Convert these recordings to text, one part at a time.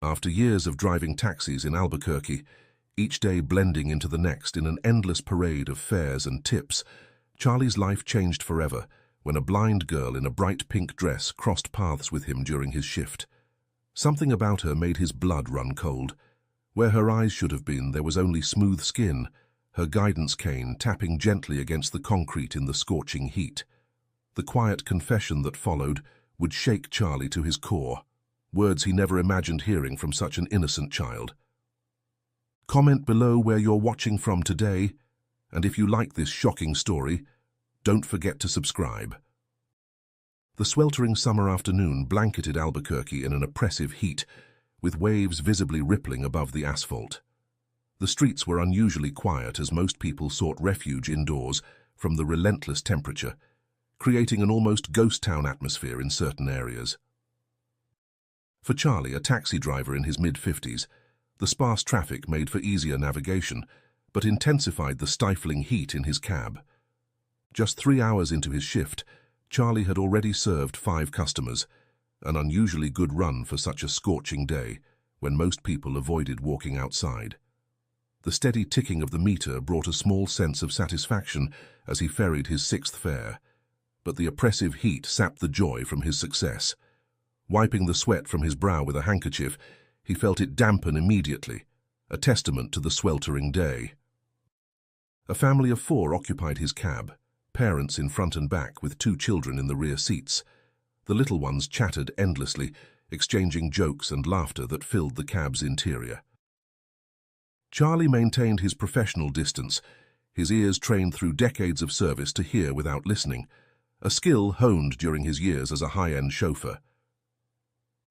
After years of driving taxis in Albuquerque, each day blending into the next in an endless parade of fares and tips, Charlie's life changed forever when a blind girl in a bright pink dress crossed paths with him during his shift. Something about her made his blood run cold. Where her eyes should have been, there was only smooth skin, her guidance cane tapping gently against the concrete in the scorching heat. The quiet confession that followed would shake Charlie to his core, words he never imagined hearing from such an innocent child. Comment below where you're watching from today, and if you like this shocking story, don't forget to subscribe. The sweltering summer afternoon blanketed Albuquerque in an oppressive heat, with waves visibly rippling above the asphalt. The streets were unusually quiet as most people sought refuge indoors from the relentless temperature, creating an almost ghost town atmosphere in certain areas. For Charlie, a taxi driver in his mid-50s, the sparse traffic made for easier navigation, but intensified the stifling heat in his cab. Just 3 hours into his shift, Charlie had already served 5 customers, an unusually good run for such a scorching day, when most people avoided walking outside. The steady ticking of the meter brought a small sense of satisfaction as he ferried his 6th fare, but the oppressive heat sapped the joy from his success. Wiping the sweat from his brow with a handkerchief, he felt it dampen immediately, a testament to the sweltering day. A family of 4 occupied his cab, parents in front and back with 2 children in the rear seats. The little ones chattered endlessly, exchanging jokes and laughter that filled the cab's interior. Charlie maintained his professional distance, his ears trained through decades of service to hear without listening, a skill honed during his years as a high-end chauffeur.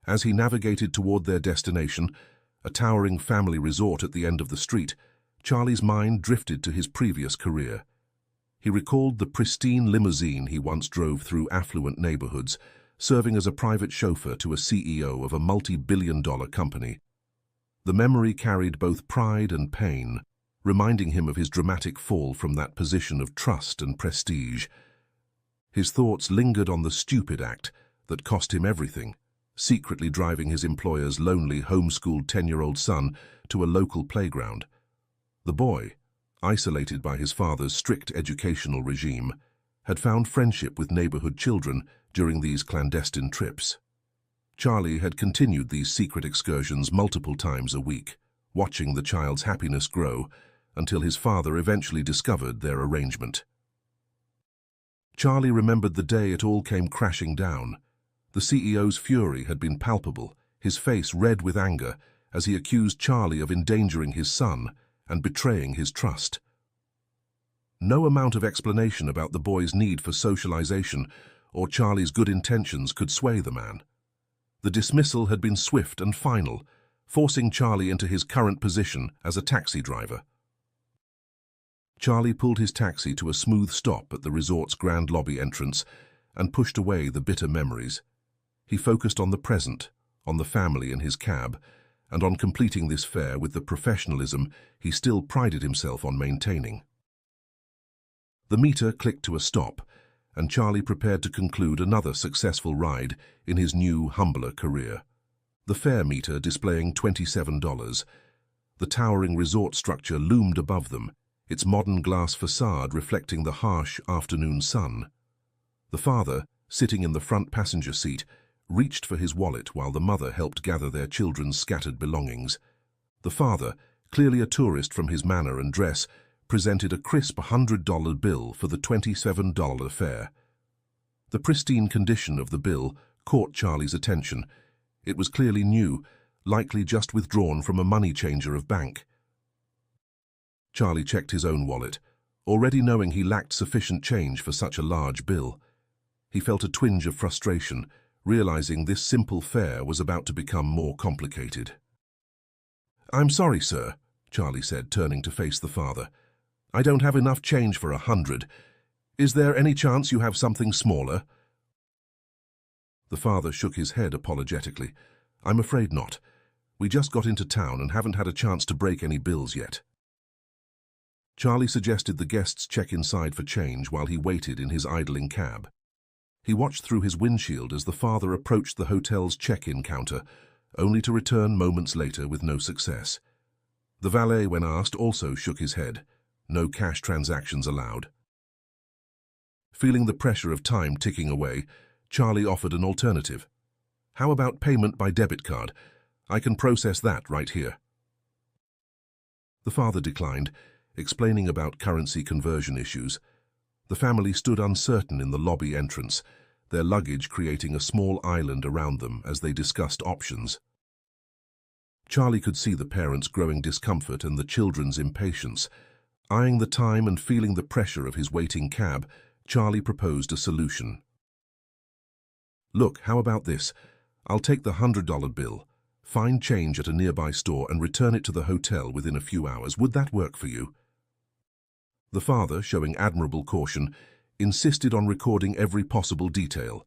As he navigated toward their destination, a towering family resort at the end of the street, Charlie's mind drifted to his previous career. He recalled the pristine limousine he once drove through affluent neighborhoods, serving as a private chauffeur to a CEO of a multi-billion-dollar company. The memory carried both pride and pain, reminding him of his dramatic fall from that position of trust and prestige. His thoughts lingered on the stupid act that cost him everything, secretly driving his employer's lonely, homeschooled 10-year-old son to a local playground. The boy, isolated by his father's strict educational regime, had found friendship with neighborhood children during these clandestine trips. Charlie had continued these secret excursions multiple times a week, watching the child's happiness grow until his father eventually discovered their arrangement. Charlie remembered the day it all came crashing down. The CEO's fury had been palpable, his face red with anger as he accused Charlie of endangering his son and betraying his trust. No amount of explanation about the boy's need for socialization or Charlie's good intentions could sway the man. The dismissal had been swift and final, forcing Charlie into his current position as a taxi driver. Charlie pulled his taxi to a smooth stop at the resort's grand lobby entrance and pushed away the bitter memories. He focused on the present, on the family in his cab, and on completing this fare with the professionalism he still prided himself on maintaining. The meter clicked to a stop, and Charlie prepared to conclude another successful ride in his new, humbler career. The fare meter displaying $27. The towering resort structure loomed above them, its modern glass facade reflecting the harsh afternoon sun. The father, sitting in the front passenger seat, reached for his wallet while the mother helped gather their children's scattered belongings. The father, clearly a tourist from his manner and dress, presented a crisp $100 bill for the $27 fare. The pristine condition of the bill caught Charlie's attention. It was clearly new, likely just withdrawn from a money changer of bank. Charlie checked his own wallet, already knowing he lacked sufficient change for such a large bill. He felt a twinge of frustration, realizing this simple fare was about to become more complicated. "I'm sorry, sir," Charlie said, turning to face the father. "I don't have enough change for $100. Is there any chance you have something smaller?" The father shook his head apologetically. "I'm afraid not. We just got into town and haven't had a chance to break any bills yet." Charlie suggested the guests check inside for change while he waited in his idling cab. He watched through his windshield as the father approached the hotel's check-in counter, only to return moments later with no success. The valet, when asked, also shook his head. No cash transactions allowed. Feeling the pressure of time ticking away, Charlie offered an alternative. "How about payment by debit card? I can process that right here." The father declined, explaining about currency conversion issues. The family stood uncertain in the lobby entrance, their luggage creating a small island around them as they discussed options. Charlie could see the parents' growing discomfort and the children's impatience. Eyeing the time and feeling the pressure of his waiting cab, Charlie proposed a solution. "Look, how about this? I'll take the $100 bill, find change at a nearby store and return it to the hotel within a few hours. Would that work for you?" The father, showing admirable caution, insisted on recording every possible detail: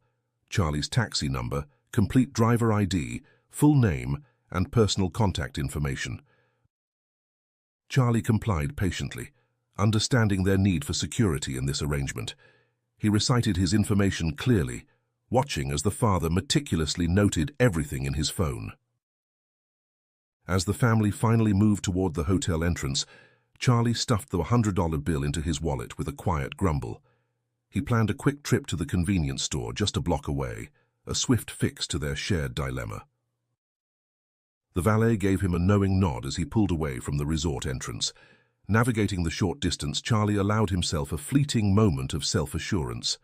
Charlie's taxi number, complete driver ID, full name, and personal contact information. Charlie complied patiently, understanding their need for security in this arrangement. He recited his information clearly, watching as the father meticulously noted everything in his phone. As the family finally moved toward the hotel entrance, Charlie stuffed the $100 bill into his wallet with a quiet grumble. He planned a quick trip to the convenience store just a block away, a swift fix to their shared dilemma. The valet gave him a knowing nod as he pulled away from the resort entrance. Navigating the short distance, Charlie allowed himself a fleeting moment of self-assurance.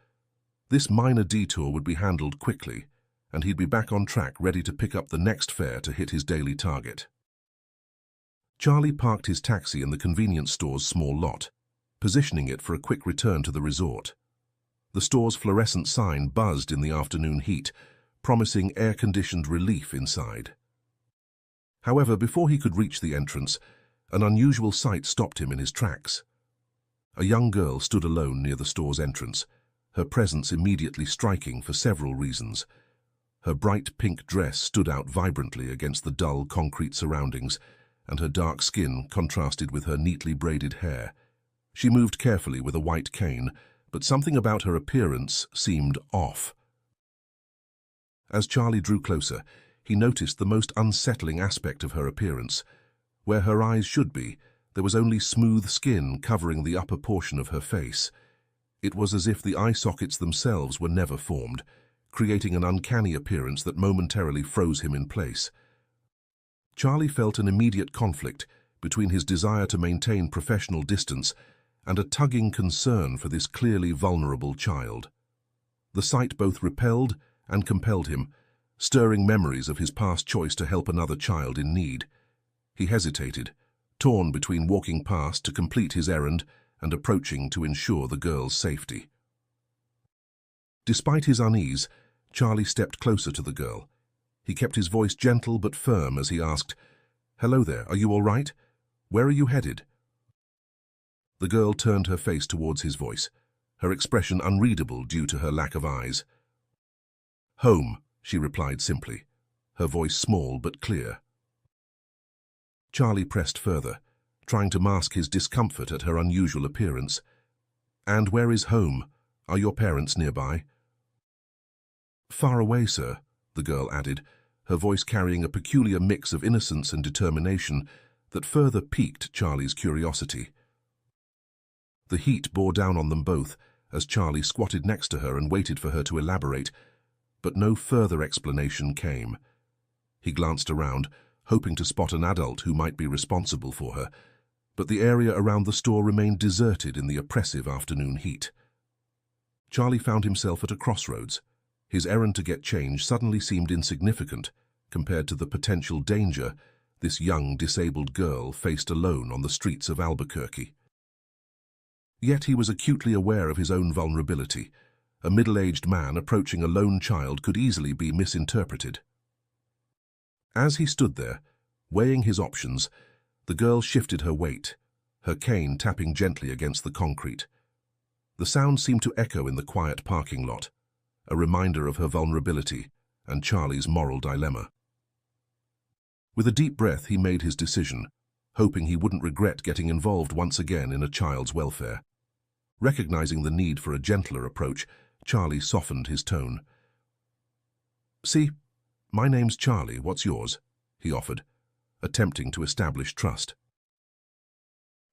This minor detour would be handled quickly, and he'd be back on track ready to pick up the next fare to hit his daily target. Charlie parked his taxi in the convenience store's small lot, positioning it for a quick return to the resort. The store's fluorescent sign buzzed in the afternoon heat, promising air-conditioned relief inside. However, before he could reach the entrance, an unusual sight stopped him in his tracks. A young girl stood alone near the store's entrance, her presence immediately striking for several reasons. Her bright pink dress stood out vibrantly against the dull concrete surroundings, and her dark skin contrasted with her neatly braided hair. She moved carefully with a white cane, but something about her appearance seemed off. As Charlie drew closer, he noticed the most unsettling aspect of her appearance. Where her eyes should be, there was only smooth skin covering the upper portion of her face. It was as if the eye sockets themselves were never formed, creating an uncanny appearance that momentarily froze him in place. Charlie felt an immediate conflict between his desire to maintain professional distance and a tugging concern for this clearly vulnerable child. The sight both repelled and compelled him, stirring memories of his past choice to help another child in need. He hesitated, torn between walking past to complete his errand and approaching to ensure the girl's safety. Despite his unease, Charlie stepped closer to the girl. He kept his voice gentle but firm as he asked, "Hello there, are you all right? Where are you headed?" The girl turned her face towards his voice, her expression unreadable due to her lack of eyes. "Home," she replied simply, her voice small but clear. Charlie pressed further, trying to mask his discomfort at her unusual appearance. "And where is home? Are your parents nearby?" "Far away, sir," the girl added, her voice carrying a peculiar mix of innocence and determination that further piqued Charlie's curiosity. The heat bore down on them both as Charlie squatted next to her and waited for her to elaborate, but no further explanation came. He glanced around, hoping to spot an adult who might be responsible for her, but the area around the store remained deserted in the oppressive afternoon heat. Charlie found himself at a crossroads. His errand to get change suddenly seemed insignificant compared to the potential danger this young, disabled girl faced alone on the streets of Albuquerque. Yet he was acutely aware of his own vulnerability. A middle-aged man approaching a lone child could easily be misinterpreted. As he stood there, weighing his options, the girl shifted her weight, her cane tapping gently against the concrete. The sound seemed to echo in the quiet parking lot, a reminder of her vulnerability and Charlie's moral dilemma. With a deep breath, he made his decision, hoping he wouldn't regret getting involved once again in a child's welfare. Recognizing the need for a gentler approach, Charlie softened his tone. "See, "My name's Charlie, what's yours?" he offered, attempting to establish trust.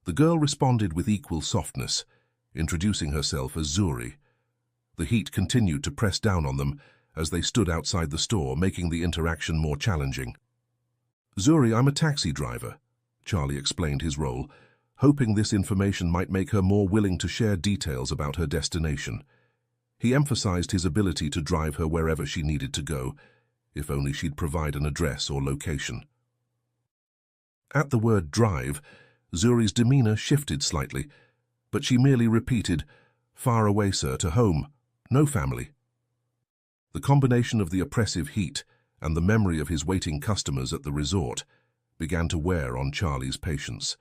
The girl responded with equal softness, introducing herself as Zuri. The heat continued to press down on them as they stood outside the store, making the interaction more challenging. "Zuri, I'm a taxi driver," Charlie explained his role, hoping this information might make her more willing to share details about her destination. He emphasized his ability to drive her wherever she needed to go, if only she'd provide an address or location. At the word drive, Zuri's demeanor shifted slightly, but she merely repeated, "Far away, sir, to home. No family." The combination of the oppressive heat and the memory of his waiting customers at the resort began to wear on Charlie's patience.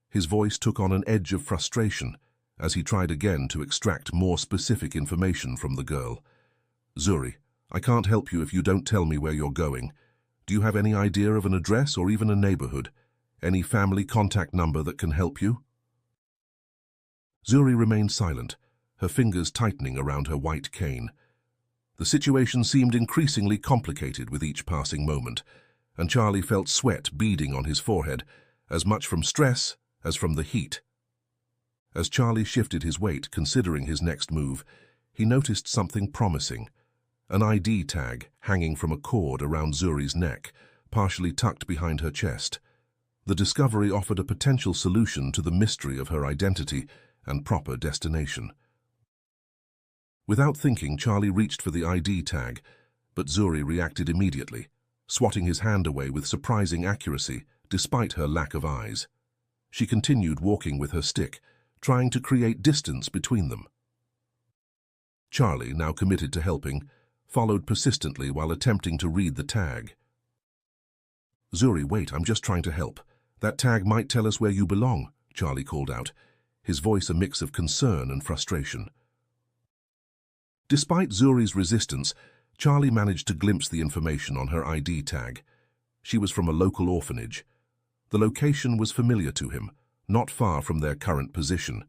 His voice took on an edge of frustration as he tried again to extract more specific information from the girl. "Zuri, I can't help you if you don't tell me where you're going. Do you have any idea of an address or even a neighborhood? Any family contact number that can help you?" Zuri remained silent, her fingers tightening around her white cane. The situation seemed increasingly complicated with each passing moment, and Charlie felt sweat beading on his forehead, as much from stress as from the heat. As Charlie shifted his weight, considering his next move, he noticed something promising. An ID tag hanging from a cord around Zuri's neck, partially tucked behind her chest. The discovery offered a potential solution to the mystery of her identity and proper destination. Without thinking, Charlie reached for the ID tag, but Zuri reacted immediately, swatting his hand away with surprising accuracy, despite her lack of eyes. She continued walking with her stick, trying to create distance between them. Charlie, now committed to helping, followed persistently while attempting to read the tag. "Zuri, wait, I'm just trying to help. That tag might tell us where you belong," Charlie called out, his voice a mix of concern and frustration. Despite Zuri's resistance, Charlie managed to glimpse the information on her ID tag. She was from a local orphanage. The location was familiar to him, not far from their current position.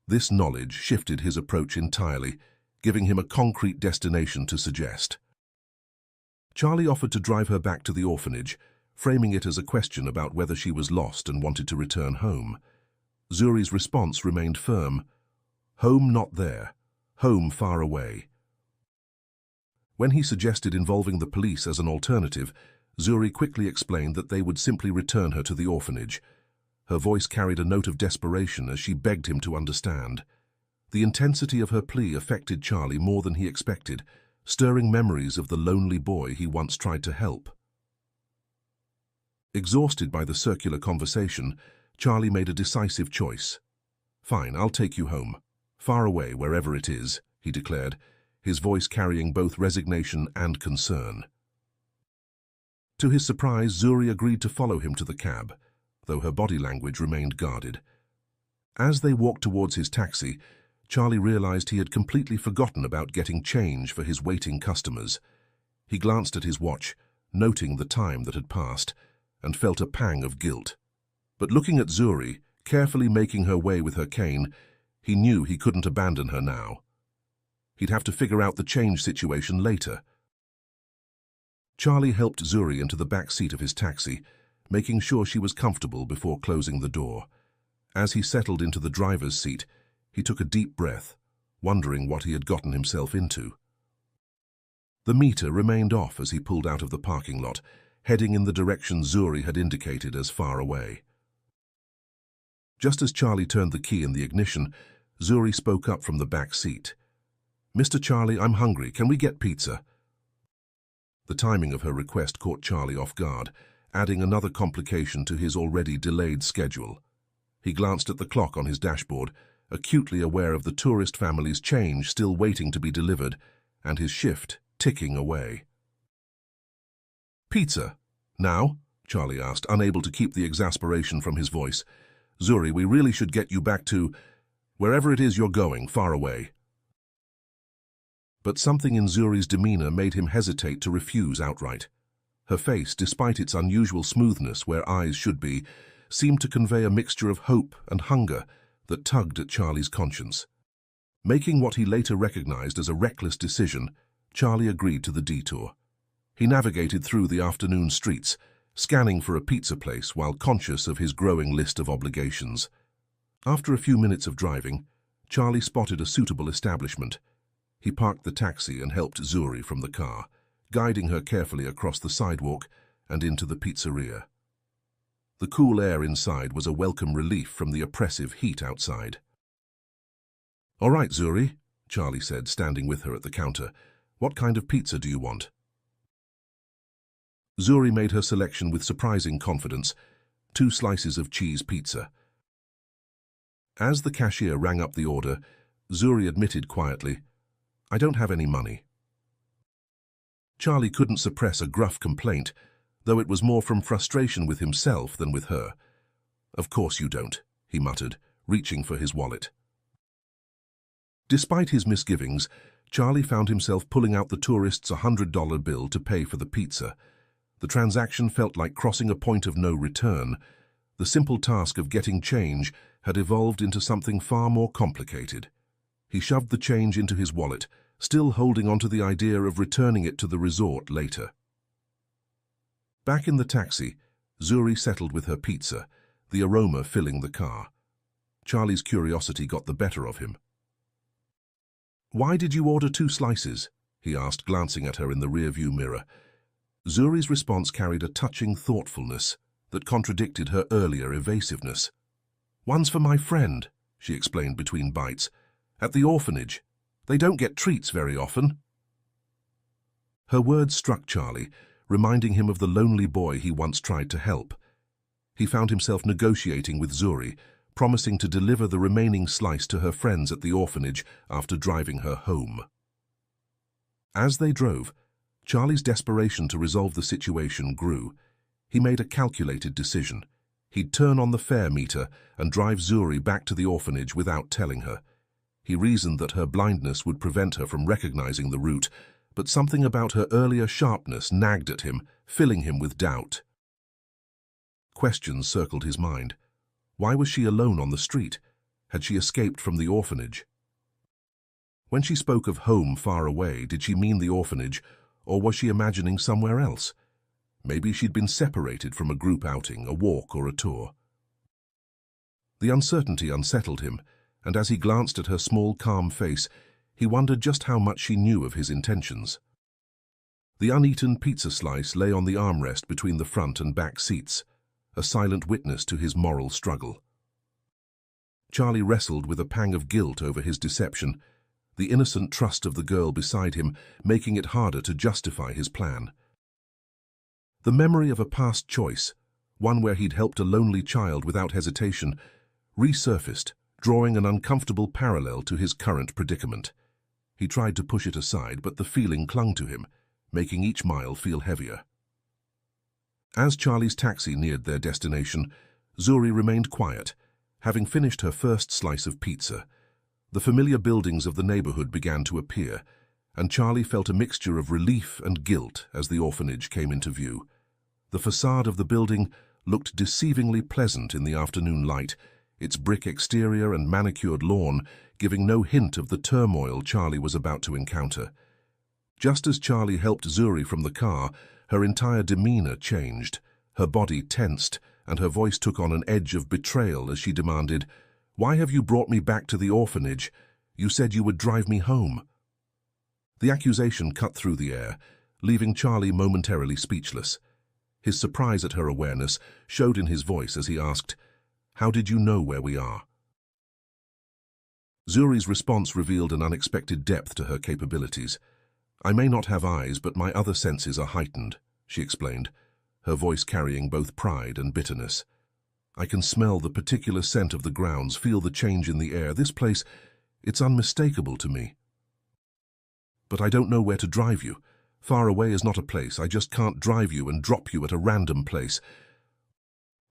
This knowledge shifted his approach entirely, giving him a concrete destination to suggest. Charlie offered to drive her back to the orphanage, framing it as a question about whether she was lost and wanted to return home. Zuri's response remained firm. "Home not there. Home far away." When he suggested involving the police as an alternative, Zuri quickly explained that they would simply return her to the orphanage. Her voice carried a note of desperation as she begged him to understand. The intensity of her plea affected Charlie more than he expected, stirring memories of the lonely boy he once tried to help. Exhausted by the circular conversation, Charlie made a decisive choice. "Fine, I'll take you home. Far away, wherever it is," he declared, his voice carrying both resignation and concern. To his surprise, Zuri agreed to follow him to the cab, though her body language remained guarded. As they walked towards his taxi, Charlie realized he had completely forgotten about getting change for his waiting customers. He glanced at his watch, noting the time that had passed, and felt a pang of guilt. But looking at Zuri, carefully making her way with her cane, he knew he couldn't abandon her now. He'd have to figure out the change situation later. Charlie helped Zuri into the back seat of his taxi, making sure she was comfortable before closing the door. As he settled into the driver's seat, he took a deep breath, wondering what he had gotten himself into. The meter remained off as he pulled out of the parking lot, heading in the direction Zuri had indicated as far away. Just as Charlie turned the key in the ignition, Zuri spoke up from the back seat. "Mr. Charlie, I'm hungry. Can we get pizza?" The timing of her request caught Charlie off guard, adding another complication to his already delayed schedule. He glanced at the clock on his dashboard, acutely aware of the tourist family's change still waiting to be delivered, and his shift ticking away. "Pizza? Now?" Charlie asked, unable to keep the exasperation from his voice. "Zuri, we really should get you back to wherever it is you're going, far away." But something in Zuri's demeanor made him hesitate to refuse outright. Her face, despite its unusual smoothness where eyes should be, seemed to convey a mixture of hope and hunger that tugged at Charlie's conscience. Making what he later recognized as a reckless decision, Charlie agreed to the detour. He navigated through the afternoon streets, scanning for a pizza place while conscious of his growing list of obligations. After a few minutes of driving, Charlie spotted a suitable establishment. He parked the taxi and helped Zuri from the car, guiding her carefully across the sidewalk and into the pizzeria. The cool air inside was a welcome relief from the oppressive heat outside. "All right, Zuri," Charlie said, standing with her at the counter. "What kind of pizza do you want?" Zuri made her selection with surprising confidence, 2 slices of cheese pizza. As the cashier rang up the order, Zuri admitted quietly, "I don't have any money." Charlie couldn't suppress a gruff complaint, though it was more from frustration with himself than with her. "Of course you don't," he muttered, reaching for his wallet. Despite his misgivings, Charlie found himself pulling out the tourist's $100 bill to pay for the pizza. The transaction felt like crossing a point of no return. The simple task of getting change had evolved into something far more complicated. He shoved the change into his wallet, still holding onto the idea of returning it to the resort later. Back in the taxi, Zuri settled with her pizza, the aroma filling the car. Charlie's curiosity got the better of him. "Why did you order 2 slices?" he asked, glancing at her in the rearview mirror. Zuri's response carried a touching thoughtfulness that contradicted her earlier evasiveness. "One's for my friend," she explained between bites. "At the orphanage. They don't get treats very often." Her words struck Charlie, reminding him of the lonely boy he once tried to help. He found himself negotiating with Zuri, promising to deliver the remaining slice to her friends at the orphanage after driving her home. As they drove, Charlie's desperation to resolve the situation grew. He made a calculated decision. He'd turn on the fare meter and drive Zuri back to the orphanage without telling her. He reasoned that her blindness would prevent her from recognizing the route, but something about her earlier sharpness nagged at him, filling him with doubt. Questions circled his mind. Why was she alone on the street? Had she escaped from the orphanage? When she spoke of home far away, did she mean the orphanage, or was she imagining somewhere else? Maybe she'd been separated from a group outing, a walk or a tour. The uncertainty unsettled him, and as he glanced at her small, calm face, he wondered just how much she knew of his intentions. The uneaten pizza slice lay on the armrest between the front and back seats, a silent witness to his moral struggle. Charlie wrestled with a pang of guilt over his deception, the innocent trust of the girl beside him making it harder to justify his plan. The memory of a past choice, one where he'd helped a lonely child without hesitation, resurfaced, drawing an uncomfortable parallel to his current predicament. He tried to push it aside, but the feeling clung to him, making each mile feel heavier. As Charlie's taxi neared their destination, Zuri remained quiet, having finished her first slice of pizza. The familiar buildings of the neighborhood began to appear, and Charlie felt a mixture of relief and guilt as the orphanage came into view. The facade of the building looked deceivingly pleasant in the afternoon light, its brick exterior and manicured lawn giving no hint of the turmoil Charlie was about to encounter. Just as Charlie helped Zuri from the car, her entire demeanor changed. Her body tensed, and her voice took on an edge of betrayal as she demanded, "Why have you brought me back to the orphanage? You said you would drive me home." The accusation cut through the air, leaving Charlie momentarily speechless. His surprise at her awareness showed in his voice as he asked, "How did you know where we are?" Zuri's response revealed an unexpected depth to her capabilities. "I may not have eyes, but my other senses are heightened," she explained, her voice carrying both pride and bitterness. "I can smell the particular scent of the grounds, feel the change in the air. This place, it's unmistakable to me. But I don't know where to drive you. Far away is not a place. I just can't drive you and drop you at a random place.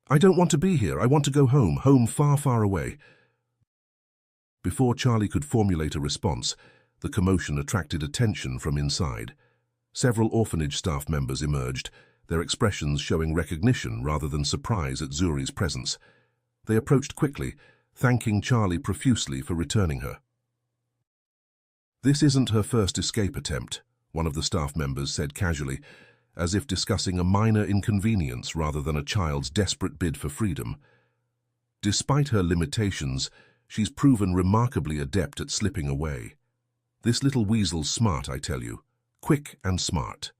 I don't want to be here. I want to go home, home far, far away." Before Charlie could formulate a response, the commotion attracted attention from inside. Several orphanage staff members emerged, their expressions showing recognition rather than surprise at Zuri's presence. They approached quickly, thanking Charlie profusely for returning her. "This isn't her first escape attempt," one of the staff members said casually. as if discussing a minor inconvenience rather than a child's desperate bid for freedom. Despite her limitations, she's proven remarkably adept at slipping away. This little weasel's smart, I tell you. Quick and smart.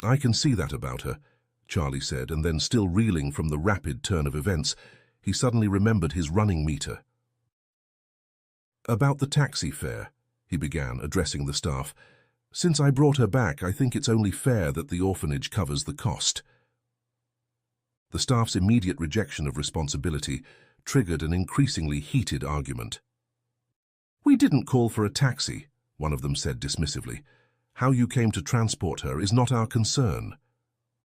I can see that about her, Charlie said, and then, still reeling from the rapid turn of events, he suddenly remembered his running meter. About the taxi fare, he began, addressing the staff. Since I brought her back, I think it's only fair that the orphanage covers the cost. The staff's immediate rejection of responsibility triggered an increasingly heated argument. We didn't call for a taxi, one of them said dismissively. How you came to transport her is not our concern.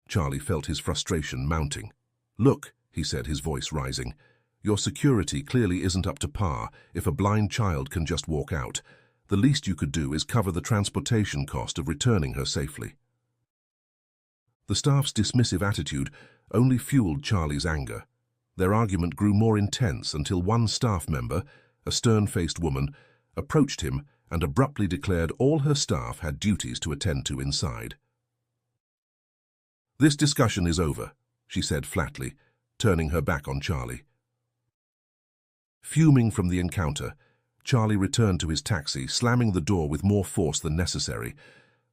Charlie felt his frustration mounting. Look, he said, his voice rising. Your security clearly isn't up to par if a blind child can just walk out. The least you could do is cover the transportation cost of returning her safely. The staff's dismissive attitude only fueled Charlie's anger. Their argument grew more intense until one staff member, a stern-faced woman, approached him and abruptly declared all her staff had duties to attend to inside. This discussion is over, she said flatly, turning her back on Charlie. Fuming from the encounter, Charlie returned to his taxi, slamming the door with more force than necessary.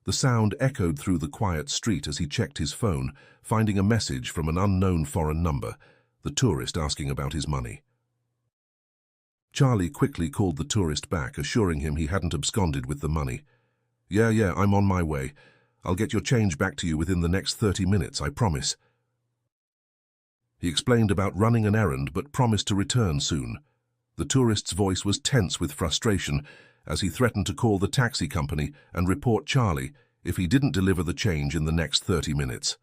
The sound echoed through the quiet street as he checked his phone, finding a message from an unknown foreign number, the tourist asking about his money. Charlie quickly called the tourist back, assuring him he hadn't absconded with the money. Yeah, I'm on my way. I'll get your change back to you within the next 30 minutes, I promise. He explained about running an errand but promised to return soon. The tourist's voice was tense with frustration as he threatened to call the taxi company and report Charlie if he didn't deliver the change in the next 30 minutes.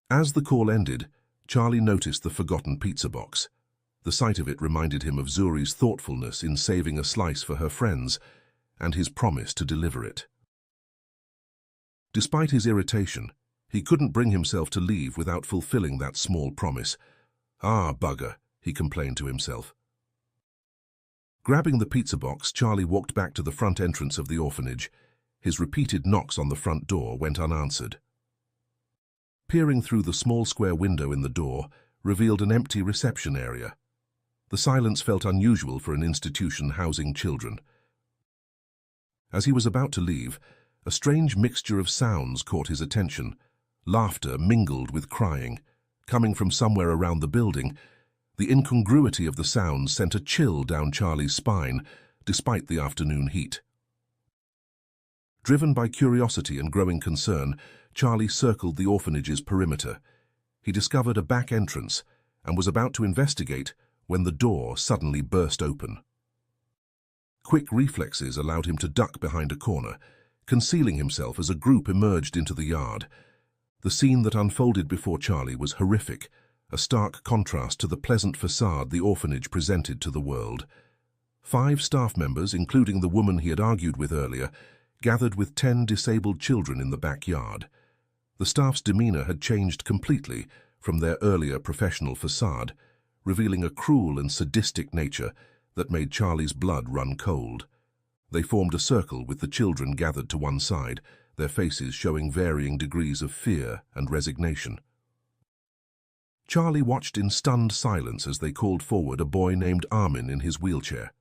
As the call ended, Charlie noticed the forgotten pizza box. The sight of it reminded him of Zuri's thoughtfulness in saving a slice for her friends and his promise to deliver it. Despite his irritation, he couldn't bring himself to leave without fulfilling that small promise. Ah, bugger, he complained to himself. Grabbing the pizza box, Charlie walked back to the front entrance of the orphanage. His repeated knocks on the front door went unanswered. Peering through the small square window in the door revealed an empty reception area. The silence felt unusual for an institution housing children. As he was about to leave, a strange mixture of sounds caught his attention. Laughter mingled with crying, coming from somewhere around the building. The incongruity of the sounds sent a chill down Charlie's spine, despite the afternoon heat. Driven by curiosity and growing concern, Charlie circled the orphanage's perimeter. He discovered a back entrance and was about to investigate when the door suddenly burst open. Quick reflexes allowed him to duck behind a corner, concealing himself as a group emerged into the yard. The scene that unfolded before Charlie was horrific, a stark contrast to the pleasant facade the orphanage presented to the world. 5 staff members, including the woman he had argued with earlier, gathered with 10 disabled children in the backyard. The staff's demeanor had changed completely from their earlier professional facade, revealing a cruel and sadistic nature that made Charlie's blood run cold. They formed a circle with the children gathered to one side, their faces showing varying degrees of fear and resignation. Charlie watched in stunned silence as they called forward a boy named Armin in his wheelchair.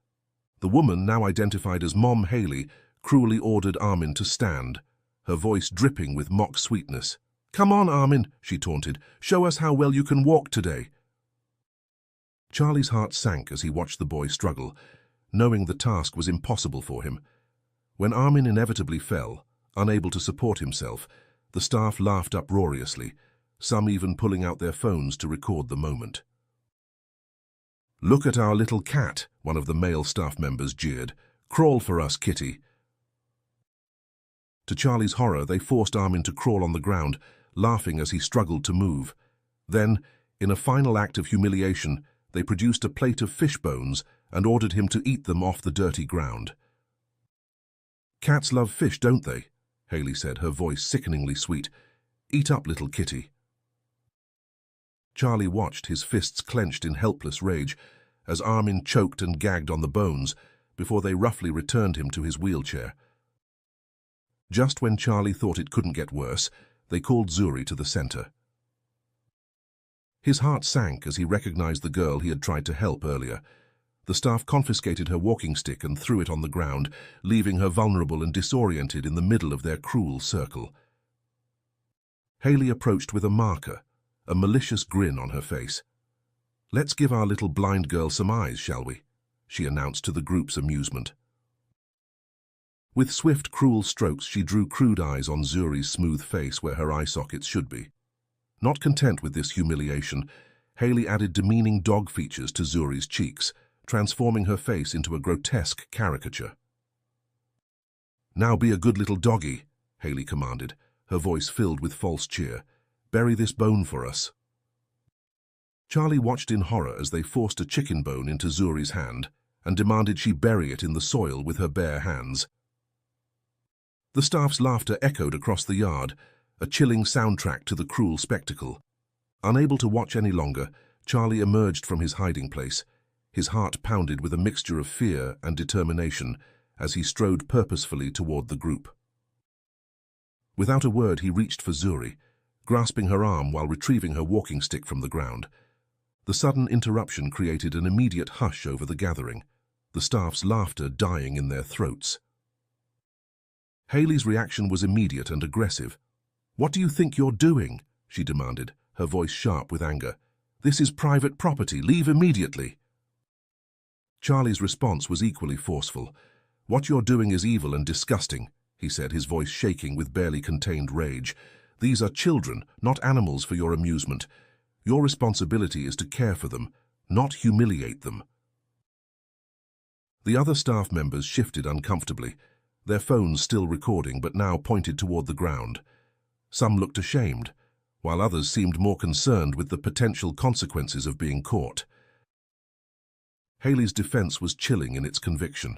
The woman, now identified as Mom Haley, cruelly ordered Armin to stand, her voice dripping with mock sweetness. "Come on, Armin," she taunted. "Show us how well you can walk today." Charlie's heart sank as he watched the boy struggle, knowing the task was impossible for him. When Armin inevitably fell, unable to support himself, the staff laughed uproariously, some even pulling out their phones to record the moment. "Look at our little cat," one of the male staff members jeered. "Crawl for us, kitty." To Charlie's horror, they forced Armin to crawl on the ground, laughing as he struggled to move. Then, in a final act of humiliation, they produced a plate of fish bones and ordered him to eat them off the dirty ground. "Cats love fish, don't they?" Haley said, her voice sickeningly sweet. "Eat up, little kitty." Charlie watched, his fists clenched in helpless rage, as Armin choked and gagged on the bones before they roughly returned him to his wheelchair. Just when Charlie thought it couldn't get worse, they called Zuri to the center. His heart sank as he recognized the girl he had tried to help earlier. The staff confiscated her walking stick and threw it on the ground, leaving her vulnerable and disoriented in the middle of their cruel circle. Haley approached with a marker, a malicious grin on her face. "Let's give our little blind girl some eyes, shall we?" she announced to the group's amusement. With swift, cruel strokes, she drew crude eyes on Zuri's smooth face where her eye sockets should be. Not content with this humiliation, Haley added demeaning dog features to Zuri's cheeks, transforming her face into a grotesque caricature. "Now be a good little doggy," Haley commanded, her voice filled with false cheer. "Bury this bone for us." Charlie watched in horror as they forced a chicken bone into Zuri's hand and demanded she bury it in the soil with her bare hands. The staff's laughter echoed across the yard, a chilling soundtrack to the cruel spectacle. Unable to watch any longer, Charlie emerged from his hiding place. His heart pounded with a mixture of fear and determination as he strode purposefully toward the group. Without a word, he reached for Zuri, grasping her arm while retrieving her walking stick from the ground. The sudden interruption created an immediate hush over the gathering, the staff's laughter dying in their throats. Haley's reaction was immediate and aggressive. "What do you think you're doing?" she demanded, her voice sharp with anger. "This is private property. Leave immediately." Charlie's response was equally forceful. "What you're doing is evil and disgusting," he said, his voice shaking with barely contained rage. "These are children, not animals for your amusement. Your responsibility is to care for them, not humiliate them." The other staff members shifted uncomfortably, their phones still recording but now pointed toward the ground. Some looked ashamed, while others seemed more concerned with the potential consequences of being caught. Haley's defense was chilling in its conviction.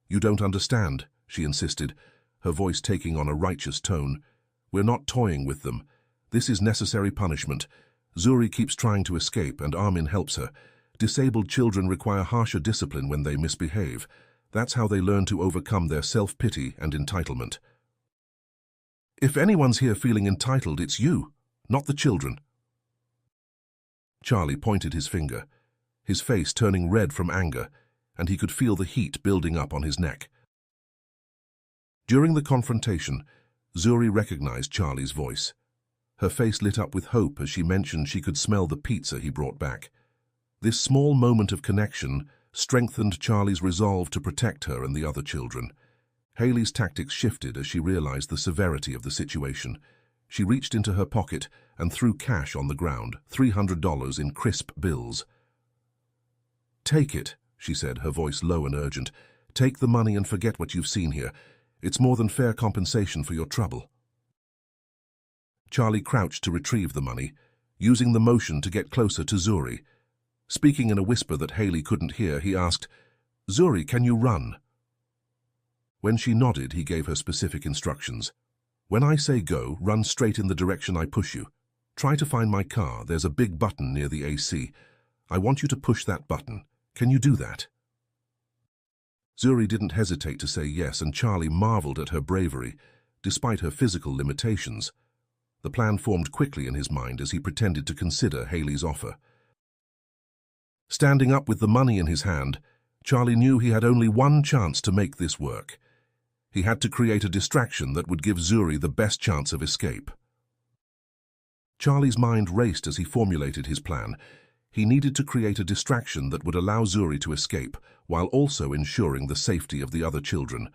"You don't understand," she insisted, her voice taking on a righteous tone. "We're not toying with them. This is necessary punishment. Zuri keeps trying to escape and Armin helps her. Disabled children require harsher discipline when they misbehave. That's how they learn to overcome their self-pity and entitlement." "If anyone's here feeling entitled, it's you, not the children." Charlie pointed his finger, his face turning red from anger, and he could feel the heat building up on his neck. During the confrontation, Zuri recognized Charlie's voice. Her face lit up with hope as she mentioned she could smell the pizza he brought back. This small moment of connection strengthened Charlie's resolve to protect her and the other children. Haley's tactics shifted as she realized the severity of the situation. She reached into her pocket and threw cash on the ground, $300 in crisp bills. "Take it," she said, her voice low and urgent. "Take the money and forget what you've seen here. It's more than fair compensation for your trouble." Charlie crouched to retrieve the money, using the motion to get closer to Zuri. Speaking in a whisper that Haley couldn't hear, he asked, "Zuri, can you run?" When she nodded, he gave her specific instructions. "When I say go, run straight in the direction I push you. Try to find my car. There's a big button near the AC. I want you to push that button. Can you do that?" Zuri didn't hesitate to say yes, and Charlie marveled at her bravery, despite her physical limitations. The plan formed quickly in his mind as he pretended to consider Haley's offer. Standing up with the money in his hand, Charlie knew he had only one chance to make this work. He had to create a distraction that would give Zuri the best chance of escape. Charlie's mind raced as he formulated his plan. He needed to create a distraction that would allow Zuri to escape, while also ensuring the safety of the other children.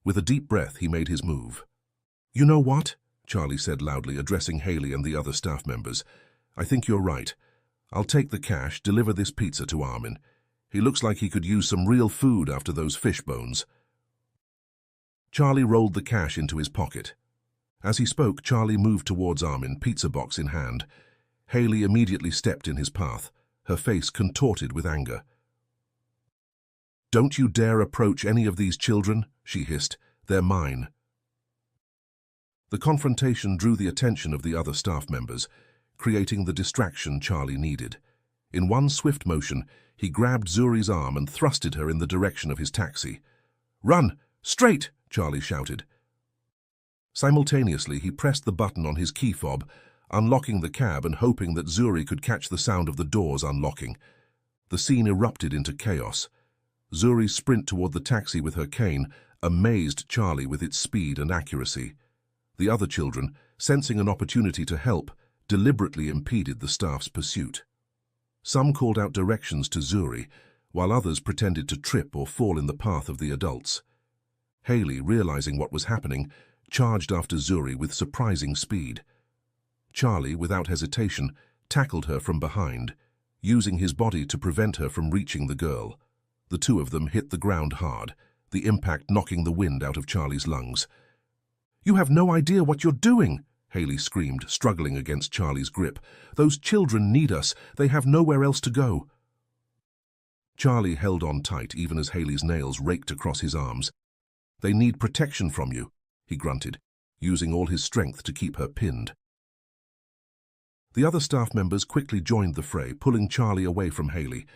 With a deep breath, he made his move. "You know what?" Charlie said loudly, addressing Haley and the other staff members. "I think you're right. I'll take the cash, deliver this pizza to Armin. He looks like he could use some real food after those fish bones." Charlie rolled the cash into his pocket. As he spoke, Charlie moved towards Armin, pizza box in hand. Haley immediately stepped in his path, her face contorted with anger. "Don't you dare approach any of these children," she hissed. "They're mine." The confrontation drew the attention of the other staff members, creating the distraction Charlie needed. In one swift motion, he grabbed Zuri's arm and thrusted her in the direction of his taxi. "Run! Straight!" Charlie shouted. Simultaneously, he pressed the button on his key fob, unlocking the cab and hoping that Zuri could catch the sound of the doors unlocking. The scene erupted into chaos. Zuri's sprint toward the taxi with her cane amazed Charlie with its speed and accuracy. The other children, sensing an opportunity to help, deliberately impeded the staff's pursuit. Some called out directions to Zuri, while others pretended to trip or fall in the path of the adults. Haley, realizing what was happening, charged after Zuri with surprising speed. Charlie, without hesitation, tackled her from behind, using his body to prevent her from reaching the girl. The two of them hit the ground hard, the impact knocking the wind out of Charlie's lungs. "You have no idea what you're doing," Haley screamed, struggling against Charlie's grip. "Those children need us. They have nowhere else to go." Charlie held on tight even as Haley's nails raked across his arms. "They need protection from you," he grunted, using all his strength to keep her pinned. The other staff members quickly joined the fray, pulling Charlie away from Haley.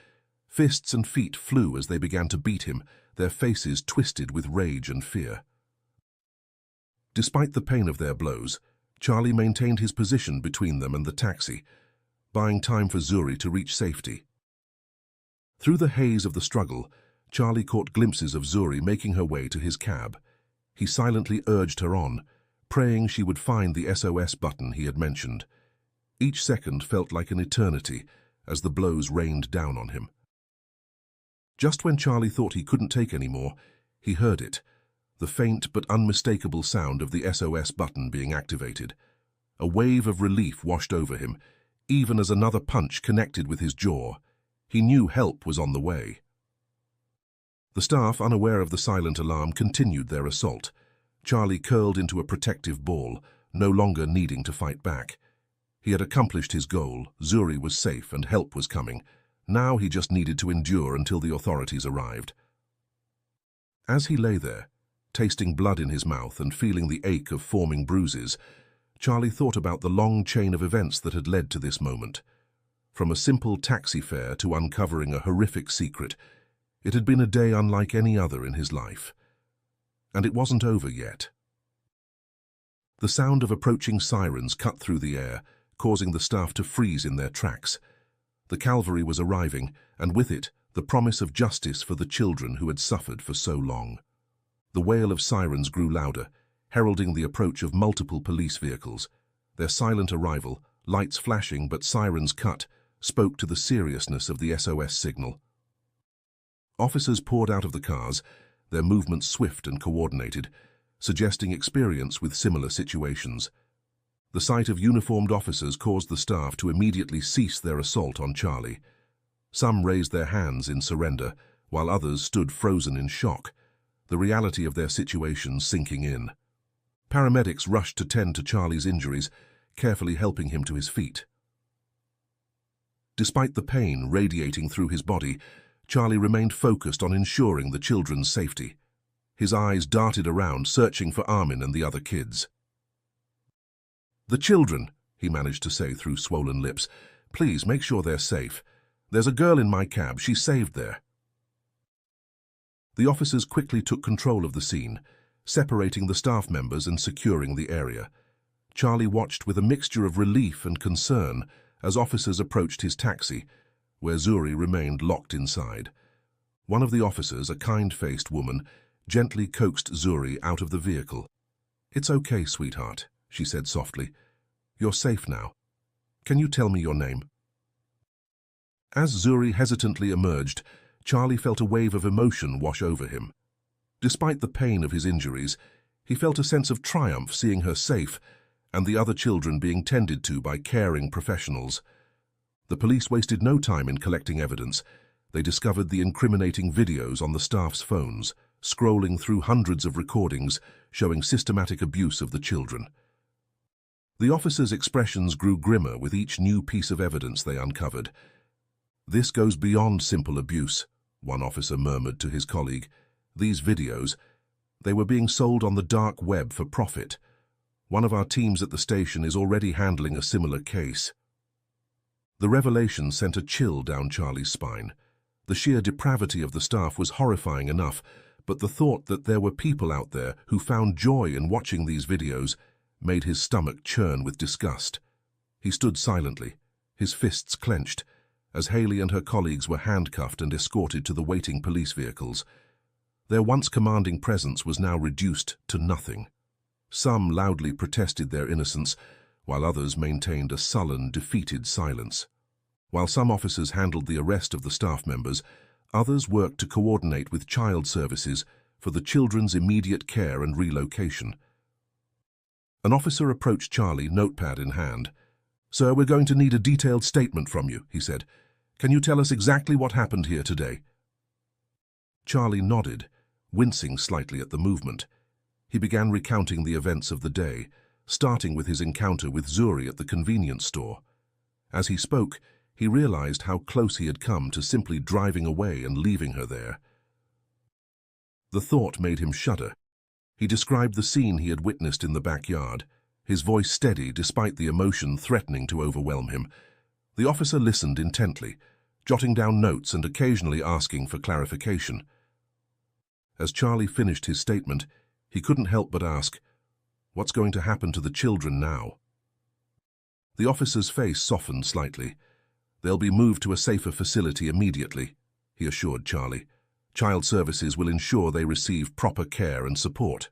Fists and feet flew as they began to beat him, their faces twisted with rage and fear. Despite the pain of their blows, Charlie maintained his position between them and the taxi, buying time for Zuri to reach safety. Through the haze of the struggle, Charlie caught glimpses of Zuri making her way to his cab. He silently urged her on, praying she would find the SOS button he had mentioned. Each second felt like an eternity as the blows rained down on him. Just when Charlie thought he couldn't take any more, he heard it, the faint but unmistakable sound of the SOS button being activated. A wave of relief washed over him, even as another punch connected with his jaw. He knew help was on the way. The staff, unaware of the silent alarm, continued their assault. Charlie curled into a protective ball, no longer needing to fight back. He had accomplished his goal. Zuri was safe and help was coming. Now he just needed to endure until the authorities arrived. As he lay there, tasting blood in his mouth and feeling the ache of forming bruises, Charlie thought about the long chain of events that had led to this moment. From a simple taxi fare to uncovering a horrific secret, it had been a day unlike any other in his life. And it wasn't over yet. The sound of approaching sirens cut through the air, causing the staff to freeze in their tracks. The cavalry was arriving, and with it, the promise of justice for the children who had suffered for so long. The wail of sirens grew louder, heralding the approach of multiple police vehicles. Their silent arrival, lights flashing but sirens cut, spoke to the seriousness of the SOS signal. Officers poured out of the cars, their movements swift and coordinated, suggesting experience with similar situations. The sight of uniformed officers caused the staff to immediately cease their assault on Charlie. Some raised their hands in surrender, while others stood frozen in shock, the reality of their situation sinking in. Paramedics rushed to tend to Charlie's injuries, carefully helping him to his feet. Despite the pain radiating through his body, Charlie remained focused on ensuring the children's safety. His eyes darted around, searching for Armin and the other kids. "The children," he managed to say through swollen lips. "Please make sure they're safe. There's a girl in my cab. She's saved there." The officers quickly took control of the scene, separating the staff members and securing the area. Charlie watched with a mixture of relief and concern as officers approached his taxi, where Zuri remained locked inside. One of the officers, a kind-faced woman, gently coaxed Zuri out of the vehicle. "It's okay, sweetheart," she said softly. "You're safe now. Can you tell me your name?" As Zuri hesitantly emerged, Charlie felt a wave of emotion wash over him. Despite the pain of his injuries, he felt a sense of triumph seeing her safe and the other children being tended to by caring professionals. The police wasted no time in collecting evidence. They discovered the incriminating videos on the staff's phones, scrolling through hundreds of recordings showing systematic abuse of the children. The officers' expressions grew grimmer with each new piece of evidence they uncovered. "This goes beyond simple abuse," one officer murmured to his colleague. "These videos, they were being sold on the dark web for profit. One of our teams at the station is already handling a similar case." The revelation sent a chill down Charlie's spine. The sheer depravity of the staff was horrifying enough, but the thought that there were people out there who found joy in watching these videos made his stomach churn with disgust. He stood silently, his fists clenched, as Haley and her colleagues were handcuffed and escorted to the waiting police vehicles. Their once commanding presence was now reduced to nothing. Some loudly protested their innocence, while others maintained a sullen, defeated silence. While some officers handled the arrest of the staff members, others worked to coordinate with child services for the children's immediate care and relocation. An officer approached Charlie, notepad in hand. "Sir, we're going to need a detailed statement from you," he said. "Can you tell us exactly what happened here today?" Charlie nodded, wincing slightly at the movement. He began recounting the events of the day, starting with his encounter with Zuri at the convenience store. As he spoke, he realized how close he had come to simply driving away and leaving her there. The thought made him shudder. He described the scene he had witnessed in the backyard, his voice steady despite the emotion threatening to overwhelm him. The officer listened intently, jotting down notes and occasionally asking for clarification. As Charlie finished his statement, he couldn't help but ask, "What's going to happen to the children now?" The officer's face softened slightly. "They'll be moved to a safer facility immediately," he assured Charlie. "Child services will ensure they receive proper care and support."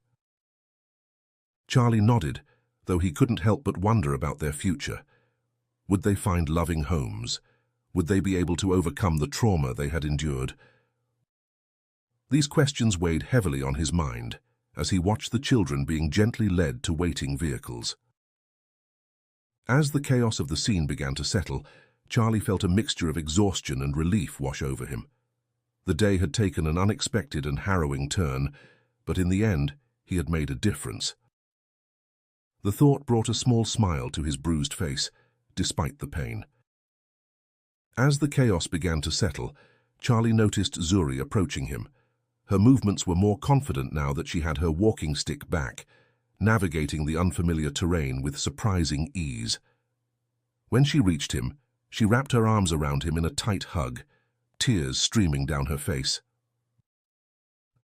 Charlie nodded, though he couldn't help but wonder about their future. Would they find loving homes? Would they be able to overcome the trauma they had endured? These questions weighed heavily on his mind as he watched the children being gently led to waiting vehicles. As the chaos of the scene began to settle, Charlie felt a mixture of exhaustion and relief wash over him. The day had taken an unexpected and harrowing turn, but in the end, he had made a difference. The thought brought a small smile to his bruised face, despite the pain. As the chaos began to settle, Charlie noticed Zuri approaching him. Her movements were more confident now that she had her walking stick back, navigating the unfamiliar terrain with surprising ease. When she reached him, she wrapped her arms around him in a tight hug, tears streaming down her face.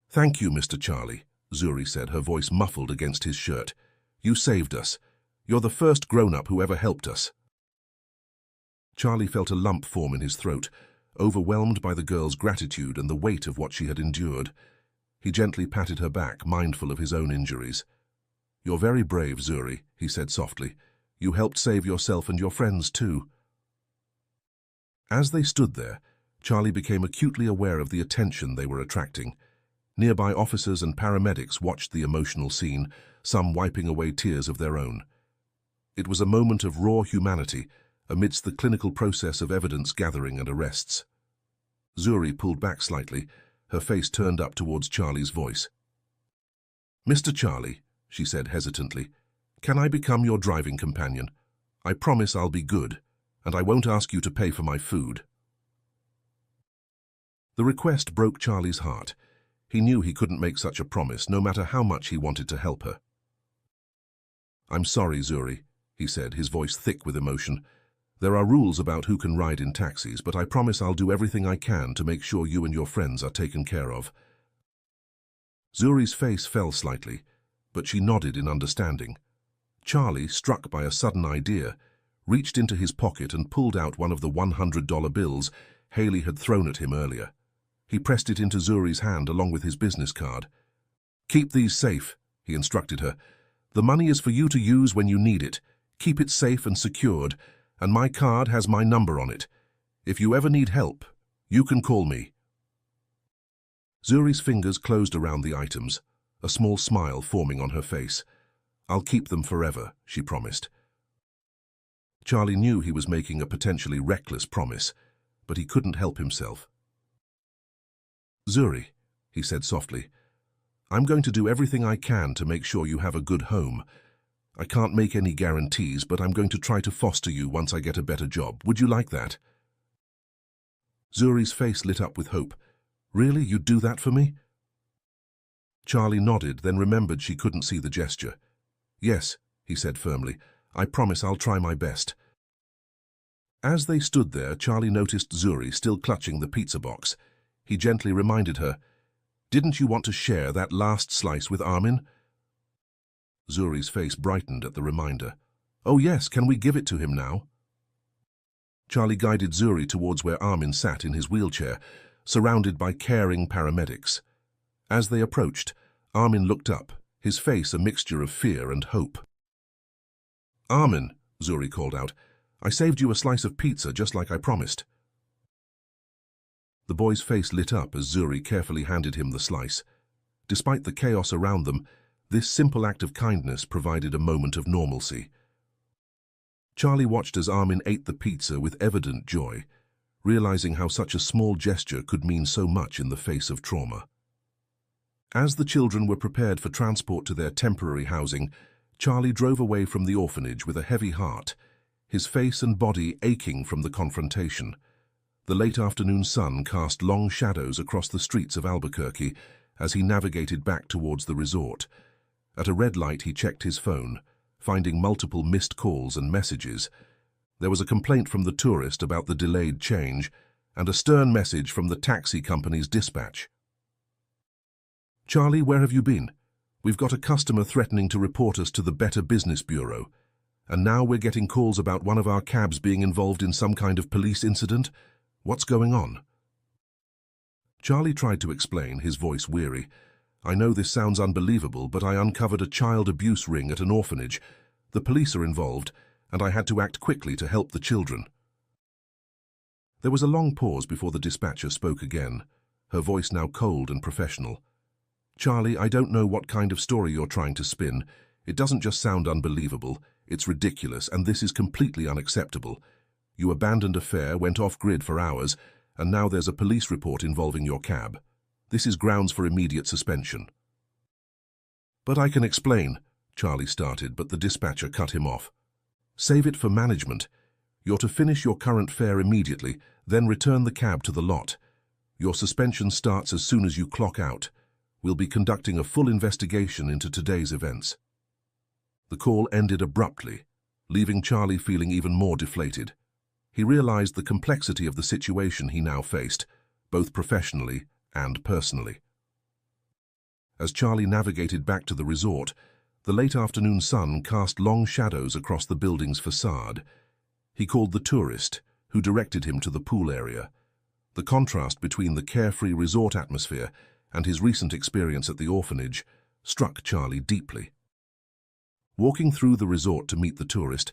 "Thank you, Mr. Charlie," Zuri said, her voice muffled against his shirt. "You saved us. You're the first grown-up who ever helped us." Charlie felt a lump form in his throat, overwhelmed by the girl's gratitude and the weight of what she had endured. He gently patted her back, mindful of his own injuries. "You're very brave, Zuri," he said softly. "You helped save yourself and your friends too." As they stood there, Charlie became acutely aware of the attention they were attracting. Nearby officers and paramedics watched the emotional scene, some wiping away tears of their own. It was a moment of raw humanity amidst the clinical process of evidence gathering and arrests. Zuri pulled back slightly, her face turned up towards Charlie's voice. "Mr. Charlie," she said hesitantly, "can I become your driving companion? I promise I'll be good, and I won't ask you to pay for my food." The request broke Charlie's heart. He knew he couldn't make such a promise, no matter how much he wanted to help her. "I'm sorry, Zuri," he said, his voice thick with emotion. "There are rules about who can ride in taxis, but I promise I'll do everything I can to make sure you and your friends are taken care of." Zuri's face fell slightly, but she nodded in understanding. Charlie, struck by a sudden idea, reached into his pocket and pulled out one of the $100 bills Haley had thrown at him earlier. He pressed it into Zuri's hand along with his business card. "Keep these safe," he instructed her. "The money is for you to use when you need it. Keep it safe and secured, and my card has my number on it. If you ever need help, you can call me." Zuri's fingers closed around the items, a small smile forming on her face. "I'll keep them forever," she promised. Charlie knew he was making a potentially reckless promise, but he couldn't help himself. "Zuri," he said softly, "I'm going to do everything I can to make sure you have a good home. I can't make any guarantees, but I'm going to try to foster you once I get a better job. Would you like that?" Zuri's face lit up with hope. "Really? You'd do that for me?" Charlie nodded, then remembered she couldn't see the gesture. "Yes," he said firmly. "I promise I'll try my best." As they stood there, Charlie noticed Zuri still clutching the pizza box. He gently reminded her, Didn't you want to share that last slice with Armin? Zuri's face brightened at the reminder. Oh yes, can we give it to him now? Charlie guided Zuri towards where Armin sat in his wheelchair, surrounded by caring paramedics. As they approached, Armin looked up, his face a mixture of fear and hope. Armin, Zuri called out, I saved you a slice of pizza just like I promised. The boy's face lit up as Zuri carefully handed him the slice. Despite the chaos around them, this simple act of kindness provided a moment of normalcy. Charlie watched as Armin ate the pizza with evident joy, realizing how such a small gesture could mean so much in the face of trauma. As the children were prepared for transport to their temporary housing, Charlie drove away from the orphanage with a heavy heart, his face and body aching from the confrontation. The late afternoon sun cast long shadows across the streets of Albuquerque as he navigated back towards the resort. At a red light, he checked his phone, finding multiple missed calls and messages. There was a complaint from the tourist about the delayed change and a stern message from the taxi company's dispatch. Charlie, where have you been? We've got a customer threatening to report us to the Better Business Bureau. And now we're getting calls about one of our cabs being involved in some kind of police incident. What's going on? Charlie tried to explain, his voice weary. I know this sounds unbelievable, but I uncovered a child abuse ring at an orphanage. The police are involved, and I had to act quickly to help the children. There was a long pause before the dispatcher spoke again, her voice now cold and professional. Charlie, I don't know what kind of story you're trying to spin. It doesn't just sound unbelievable, it's ridiculous, and this is completely unacceptable. You abandoned a fare, went off-grid for hours, and now there's a police report involving your cab. This is grounds for immediate suspension. But I can explain, Charlie started, but the dispatcher cut him off. Save it for management. You're to finish your current fare immediately, then return the cab to the lot. Your suspension starts as soon as you clock out. We'll be conducting a full investigation into today's events. The call ended abruptly, leaving Charlie feeling even more deflated. He realized the complexity of the situation he now faced, both professionally and personally. As Charlie navigated back to the resort, the late afternoon sun cast long shadows across the building's facade. He called the tourist, who directed him to the pool area. The contrast between the carefree resort atmosphere and his recent experience at the orphanage struck Charlie deeply. Walking through the resort to meet the tourist,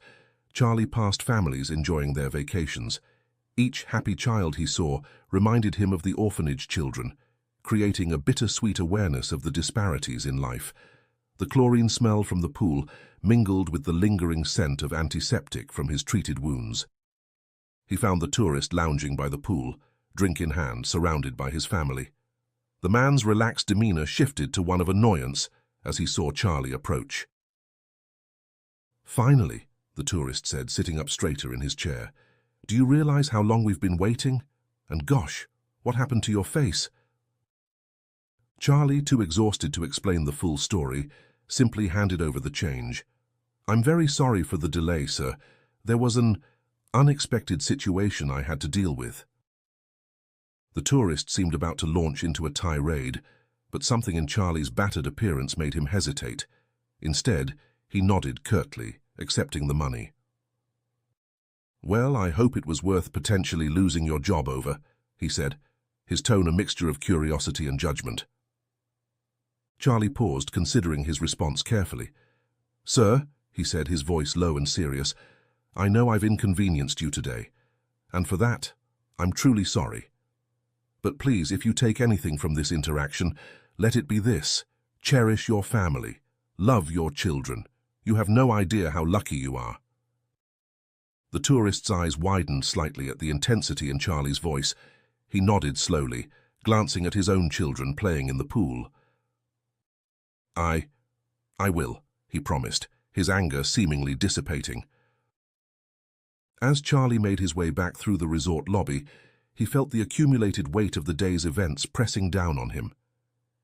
Charlie passed families enjoying their vacations. Each happy child he saw reminded him of the orphanage children, creating a bittersweet awareness of the disparities in life. The chlorine smell from the pool mingled with the lingering scent of antiseptic from his treated wounds. He found the tourist lounging by the pool, drink in hand, surrounded by his family. The man's relaxed demeanor shifted to one of annoyance as he saw Charlie approach. Finally, the tourist said, sitting up straighter in his chair. Do you realize how long we've been waiting? And gosh, what happened to your face? Charlie, too exhausted to explain the full story, simply handed over the change. I'm very sorry for the delay, sir. There was an unexpected situation I had to deal with. The tourist seemed about to launch into a tirade, but something in Charlie's battered appearance made him hesitate. Instead, he nodded curtly, accepting the money. Well, I hope it was worth potentially losing your job over, he said, his tone a mixture of curiosity and judgment. Charlie paused, considering his response carefully. Sir, he said, his voice low and serious, I know I've inconvenienced you today, and for that, I'm truly sorry. But please, if you take anything from this interaction, let it be this. Cherish your family. Love your children. You have no idea how lucky you are. The tourist's eyes widened slightly at the intensity in Charlie's voice. He nodded slowly, glancing at his own children playing in the pool. I will, he promised, his anger seemingly dissipating. As Charlie made his way back through the resort lobby, he felt the accumulated weight of the day's events pressing down on him.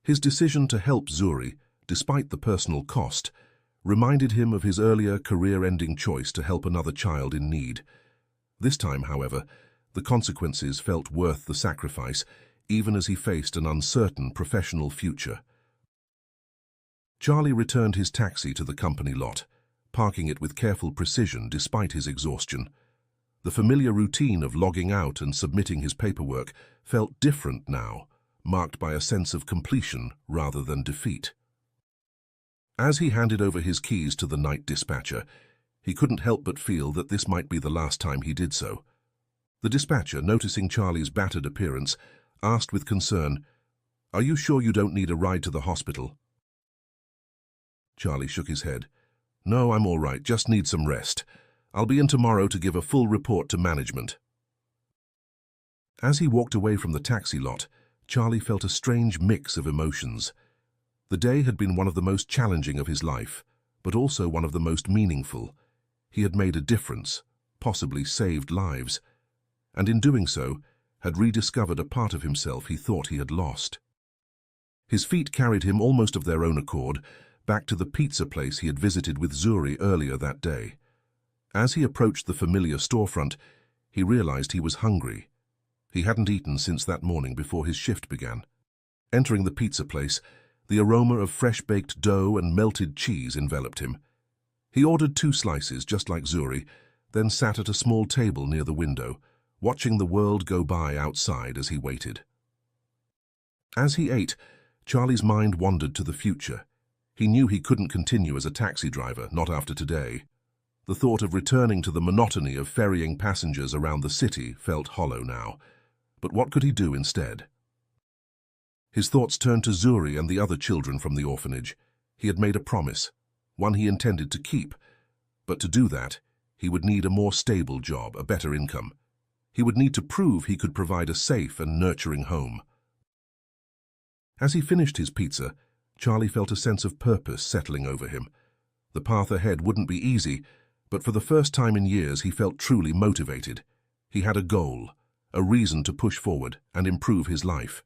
His decision to help Zuri, despite the personal cost, reminded him of his earlier career-ending choice to help another child in need. This time, however, the consequences felt worth the sacrifice, even as he faced an uncertain professional future. Charlie returned his taxi to the company lot, parking it with careful precision despite his exhaustion. The familiar routine of logging out and submitting his paperwork felt different now, marked by a sense of completion rather than defeat. As he handed over his keys to the night dispatcher, he couldn't help but feel that this might be the last time he did so. The dispatcher, noticing Charlie's battered appearance, asked with concern, "Are you sure you don't need a ride to the hospital?" Charlie shook his head. "No, I'm all right, just need some rest. I'll be in tomorrow to give a full report to management." As he walked away from the taxi lot, Charlie felt a strange mix of emotions. The day had been one of the most challenging of his life, but also one of the most meaningful. He had made a difference, possibly saved lives, and in doing so, had rediscovered a part of himself he thought he had lost. His feet carried him almost of their own accord back to the pizza place he had visited with Zuri earlier that day. As he approached the familiar storefront, he realized he was hungry. He hadn't eaten since that morning before his shift began. Entering the pizza place, the aroma of fresh-baked dough and melted cheese enveloped him. He ordered 2 slices, just like Zuri, then sat at a small table near the window, watching the world go by outside as he waited. As he ate, Charlie's mind wandered to the future. He knew he couldn't continue as a taxi driver, not after today. The thought of returning to the monotony of ferrying passengers around the city felt hollow now. But what could he do instead? His thoughts turned to Zuri and the other children from the orphanage. He had made a promise, one he intended to keep. But to do that, he would need a more stable job, a better income. He would need to prove he could provide a safe and nurturing home. As he finished his pizza, Charlie felt a sense of purpose settling over him. The path ahead wouldn't be easy, but for the first time in years he felt truly motivated. He had a goal, a reason to push forward and improve his life.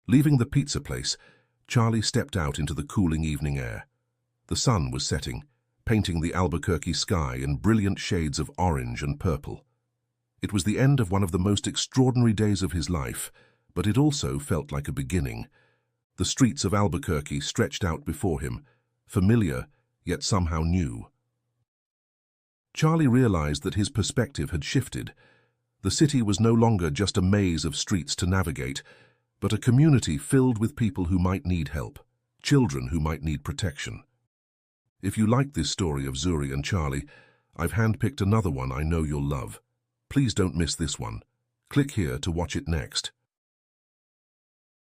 Leaving the pizza place, Charlie stepped out into the cooling evening air. The sun was setting, painting the Albuquerque sky in brilliant shades of orange and purple. It was the end of one of the most extraordinary days of his life, but it also felt like a beginning. The streets of Albuquerque stretched out before him, familiar, yet somehow new. Charlie realized that his perspective had shifted. The city was no longer just a maze of streets to navigate, but a community filled with people who might need help, children who might need protection. If you like this story of Zuri and Charlie, I've handpicked another one I know you'll love. Please don't miss this one. Click here to watch it next.